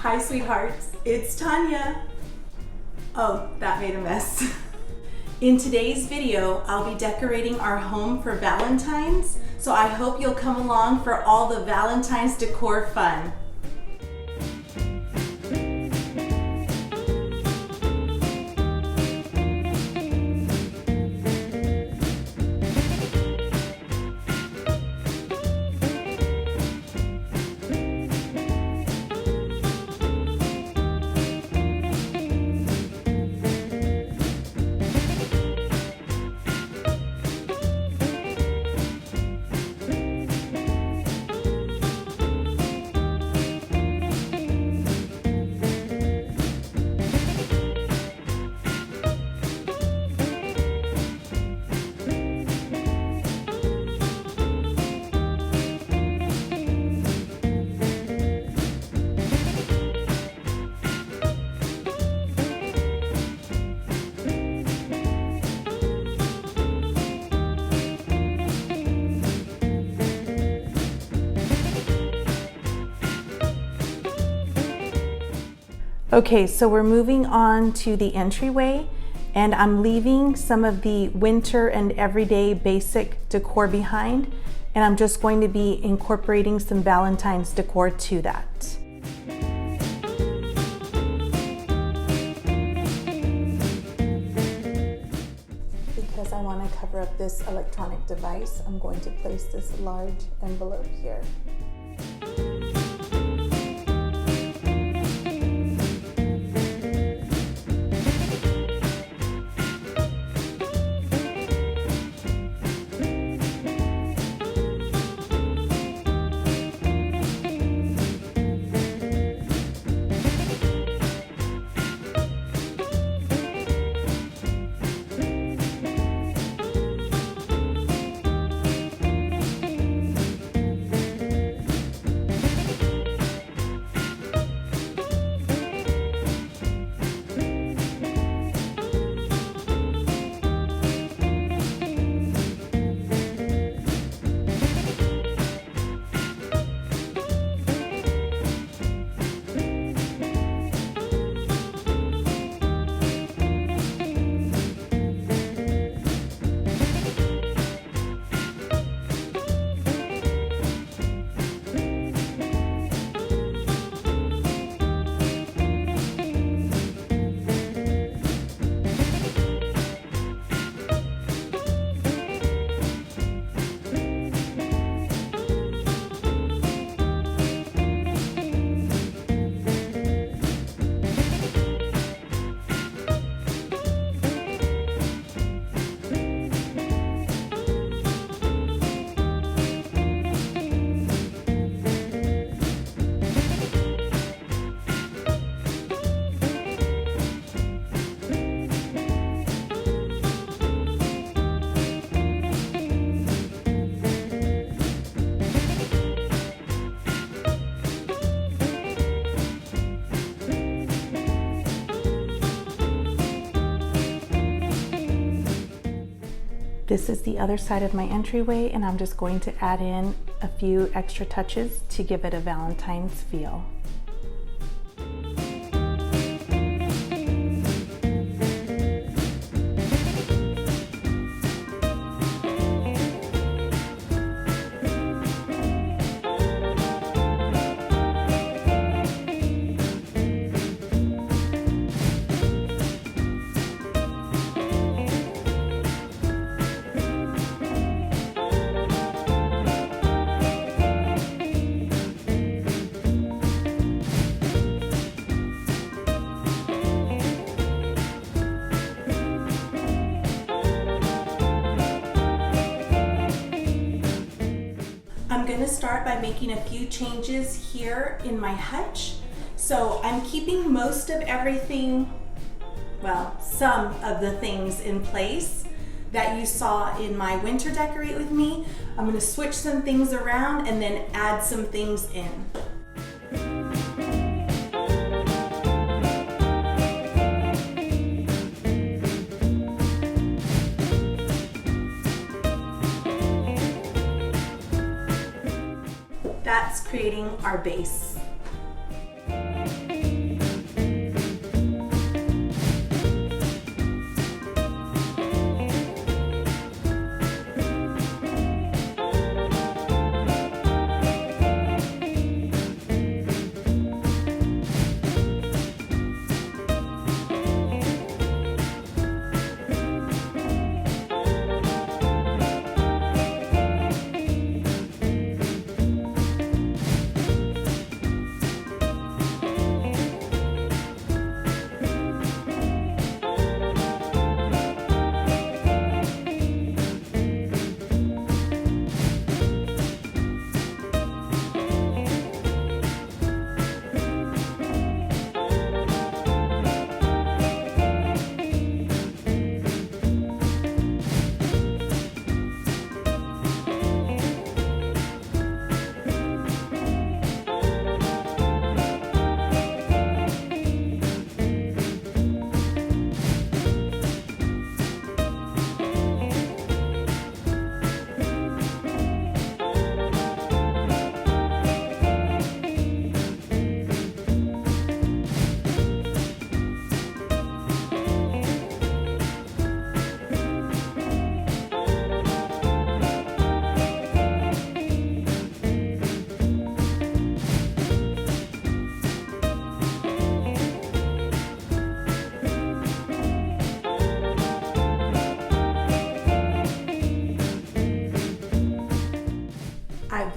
Hi sweethearts, it's Tanya. Oh, that made a mess. In today's video, I'll be decorating our home for Valentine's, so I hope you'll come along for all the Valentine's decor fun. Okay, so we're moving on to the entryway, and I'm leaving some of the winter and everyday basic decor behind, and I'm just going to be incorporating some Valentine's decor to that. Because I want to cover up this electronic device, I'm going to place this large envelope here. This is the other side of my entryway, and I'm just going to add in a few extra touches to give it a Valentine's feel. I'm going to start by making a few changes here in my hutch. So I'm keeping most of everything, well, some of the things in place that you saw in my winter decorate with me. I'm going to switch some things around and then add some things in. That's creating our base.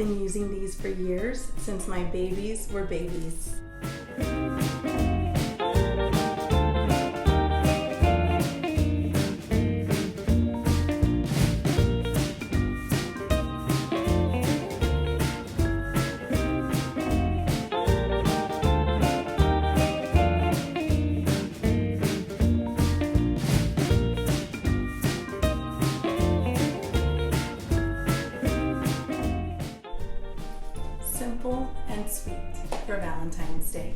been using these for years, since my babies were babies. Simple and sweet for Valentine's Day.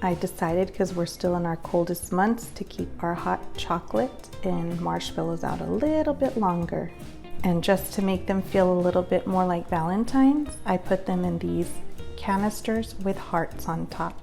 I decided, because we're still in our coldest months, to keep our hot chocolate and marshmallows out a little bit longer. And just to make them feel a little bit more like Valentine's, I put them in these canisters with hearts on top.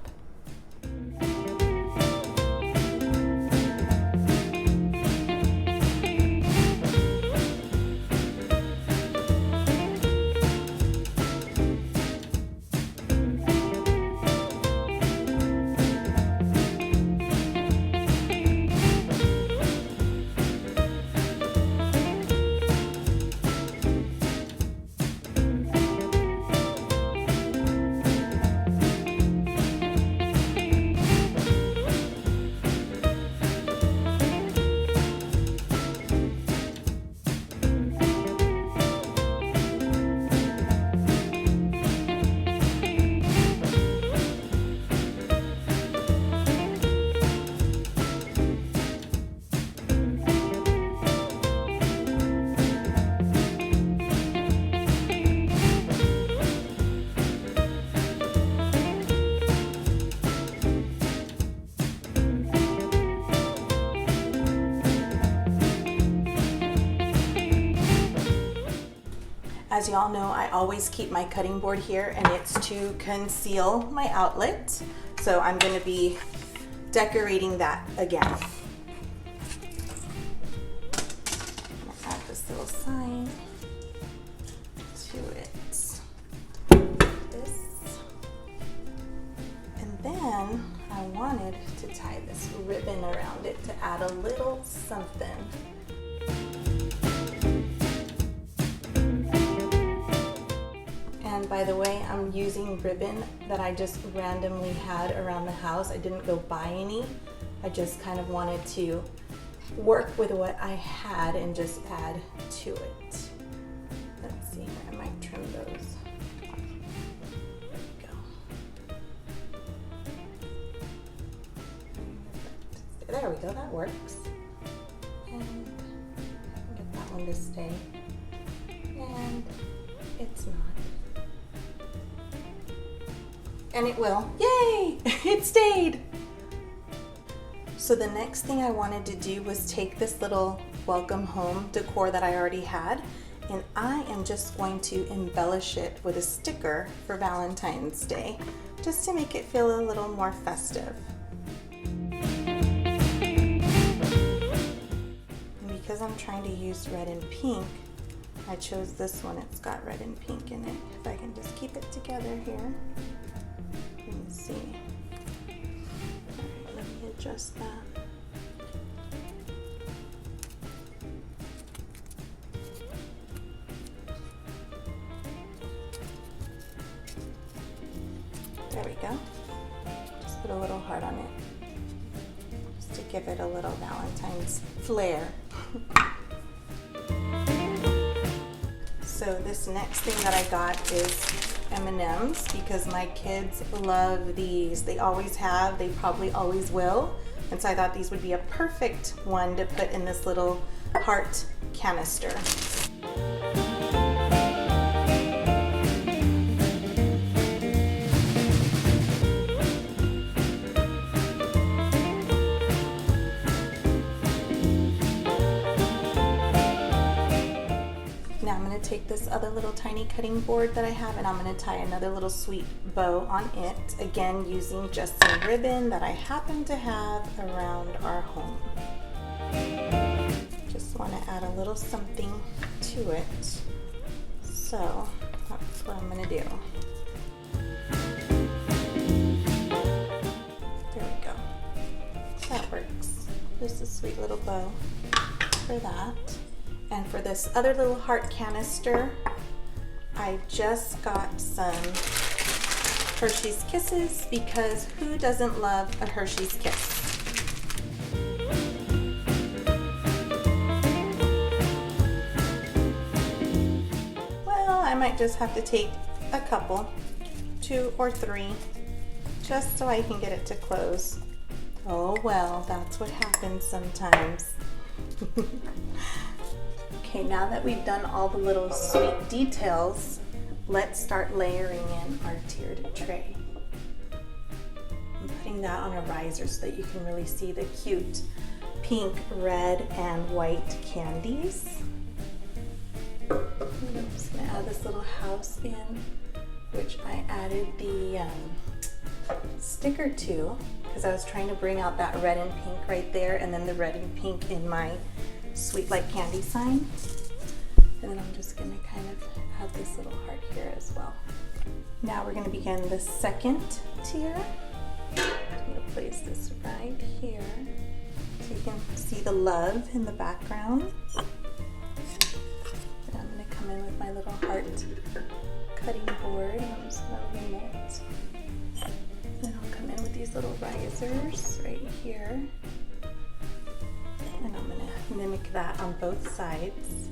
As y'all know, I always keep my cutting board here, and it's to conceal my outlet. So I'm going to be decorating that again. I'm going to add this little sign to it. This. And then I wanted to tie this ribbon around it to add a little something. And by the way, I'm using ribbon that I just randomly had around the house. I didn't go buy any. I just kind of wanted to work with what I had and just add to it. Let's see, I might trim those. There we go. There we go, that works. And get that one to stay. And it's not. And it will. Yay! It stayed! So the next thing I wanted to do was take this little welcome home decor that I already had, and I am just going to embellish it with a sticker for Valentine's Day, just to make it feel a little more festive. And because I'm trying to use red and pink, I chose this one. It's got red and pink in it. If I can just keep it together here. Let me see. Let me adjust that. There we go. Just put a little heart on it. Just to give it a little Valentine's flair. So this next thing that I got is M&Ms because my kids love these. They always have, they probably always will. And so I thought these would be a perfect one to put in this little heart canister. Take this other little tiny cutting board that I have and I'm going to tie another little sweet bow on it, again using just some ribbon that I happen to have around our home. Just want to add a little something to it, so that's what I'm going to do. There we go. That works. Just a sweet little bow for that. And for this other little heart canister, I just got some Hershey's Kisses because who doesn't love a Hershey's Kiss? Well, I might just have to take a couple, 2 or 3, just so I can get it to close. Oh well, that's what happens sometimes. Okay, now that we've done all the little sweet details, let's start layering in our tiered tray. I'm putting that on a riser so that you can really see the cute pink, red, and white candies. And I'm just gonna add this little house in, which I added the sticker to, because I was trying to bring out that red and pink right there, and then the red and pink in my sweet like candy sign. And then I'm just going to kind of add this little heart here as well. Now we're going to begin the second tier. I'm going to place this right here so you can see the love in the background. And I'm going to come in with my little heart cutting board and I'm just going to lean it. Then I'll come in with these little risers right here. And I'm going to mimic that on both sides.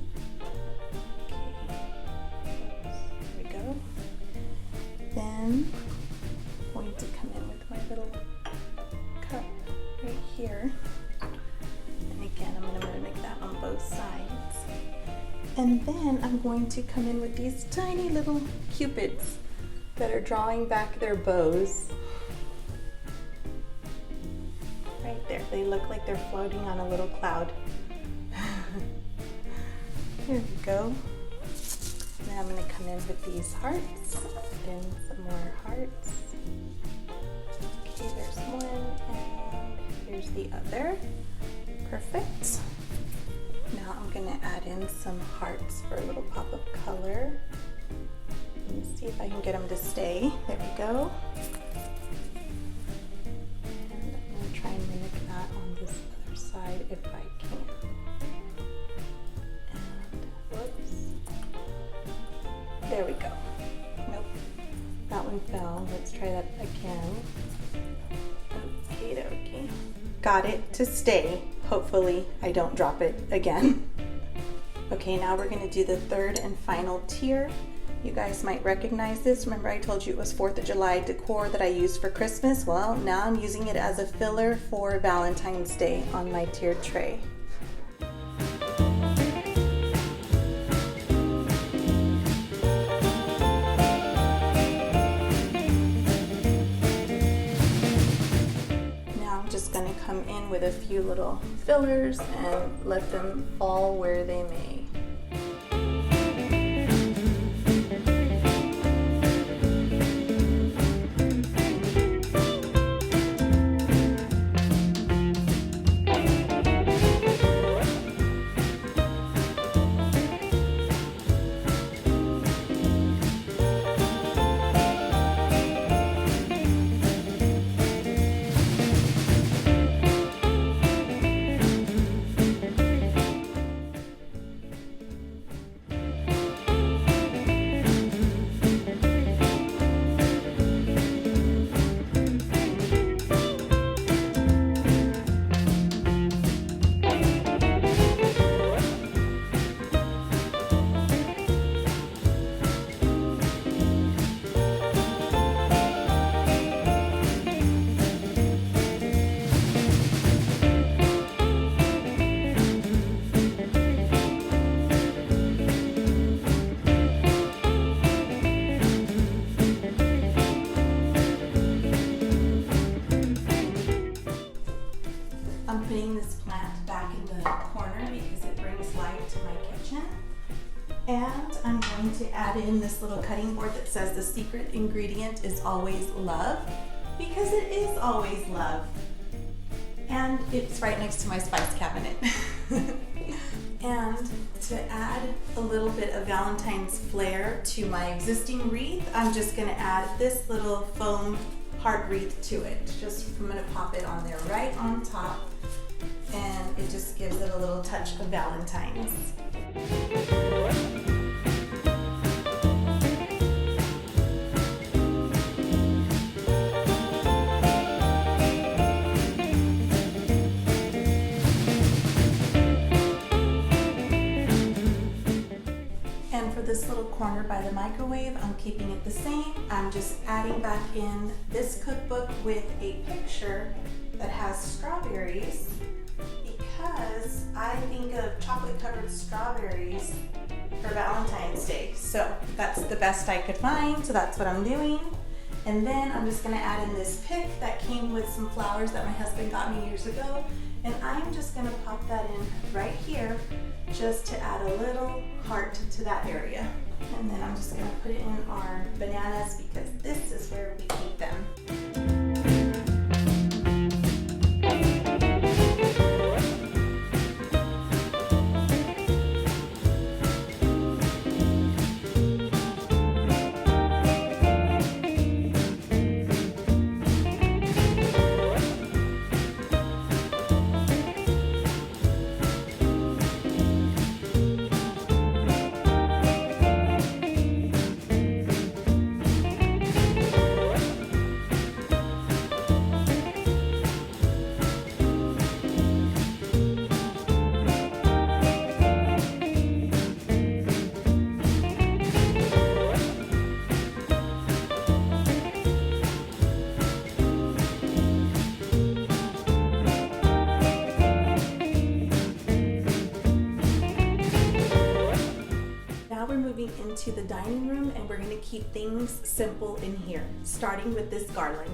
Okay, there we go. Then I'm going to come in with my little cup right here. And again, I'm going to mimic that on both sides. And then I'm going to come in with these tiny little cupids that are drawing back their bows. Right there, they look like they're floating on a little cloud. There we go. Now I'm going to come in with these hearts, then some more hearts. Okay, there's one, and here's the other. Perfect. Now I'm going to add in some hearts for a little pop of color. Let me see if I can get them to stay. There we go. Try and mimic that on this other side if I can. And whoops. There we go. Nope. That one fell. Let's try that again. Okay. Got it to stay. Hopefully I don't drop it again. Okay, now we're going to do the third and final tier. You guys might recognize this. Remember I told you it was 4th of July decor that I used for Christmas? Well, now I'm using it as a filler for Valentine's Day on my tiered tray. Now I'm just going to come in with a few little fillers and let them fall where they may. plant back in the corner because it brings light to my kitchen. And I'm going to add in this little cutting board that says the secret ingredient is always love, because it is always love. And it's right next to my spice cabinet. And to add a little bit of Valentine's flair to my existing wreath, I'm just gonna add this little foam heart wreath to it. I'm gonna pop it on there right on top, and it just gives it a little touch of Valentine's. This little corner by the microwave, I'm keeping it the same. I'm just adding back in this cookbook with a picture that has strawberries, because I think of chocolate covered strawberries for Valentine's Day. So that's the best I could find, so that's what I'm doing. And then I'm just gonna add in this pick that came with some flowers that my husband got me years ago. And I'm just gonna pop that in right here just to add a little heart to that area. And then I'm just gonna put it in our bananas because this is where we keep them. Into the dining room, and we're going to keep things simple in here, starting with this garland.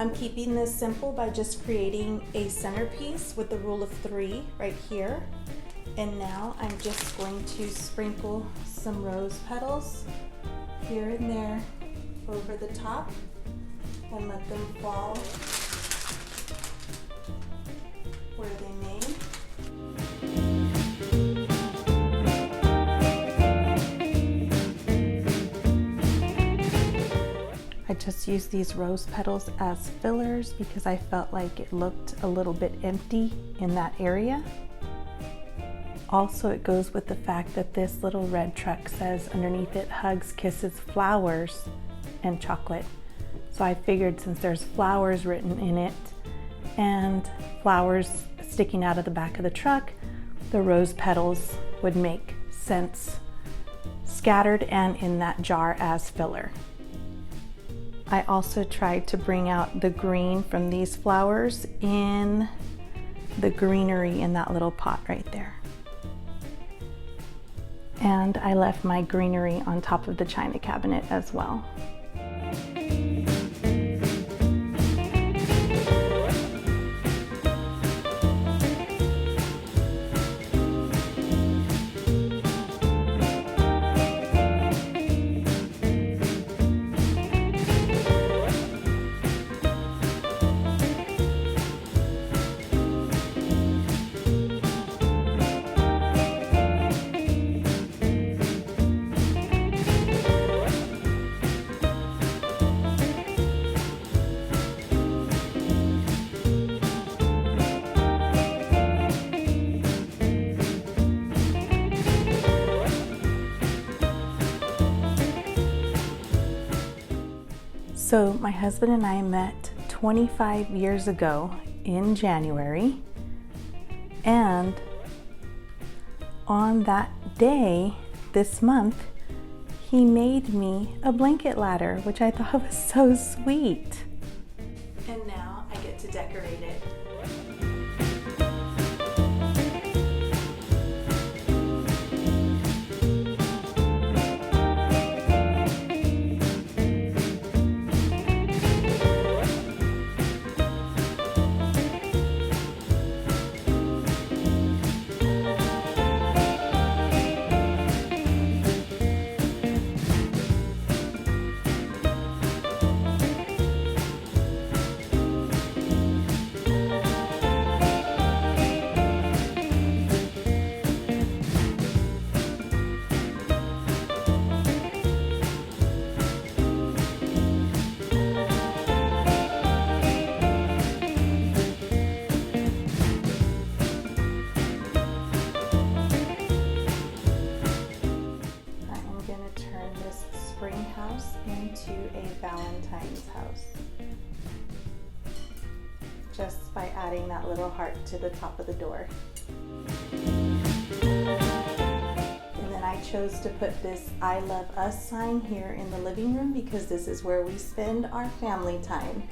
I'm keeping this simple by just creating a centerpiece with the rule of 3 right here. And now I'm just going to sprinkle some rose petals here and there over the top and let them fall where they may. I just used these rose petals as fillers because I felt like it looked a little bit empty in that area. Also, it goes with the fact that this little red truck says underneath it, hugs, kisses, flowers, and chocolate. So I figured since there's flowers written in it and flowers sticking out of the back of the truck, the rose petals would make sense scattered and in that jar as filler. I also tried to bring out the green from these flowers in the greenery in that little pot right there. And I left my greenery on top of the china cabinet as well. So my husband and I met 25 years ago in January, and on that day this month, he made me a blanket ladder, which I thought was so sweet. And now I get to decorate it. House into a Valentine's house just by adding that little heart to the top of the door. And then I chose to put this I love us sign here in the living room because this is where we spend our family time.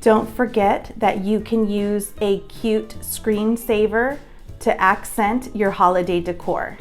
Don't forget that you can use a cute screensaver to accent your holiday decor.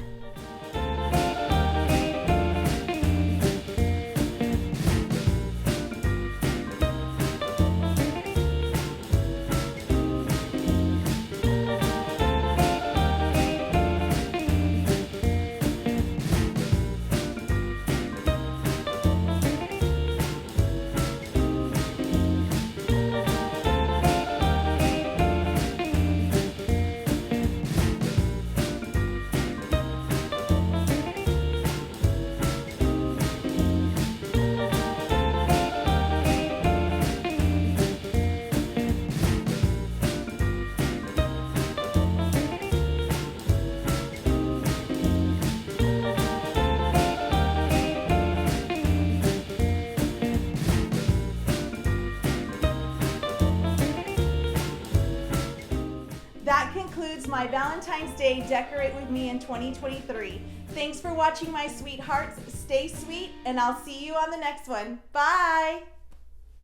That concludes my Valentine's Day Decorate With Me in 2023. Thanks for watching, my sweethearts. Stay sweet, and I'll see you on the next one. Bye!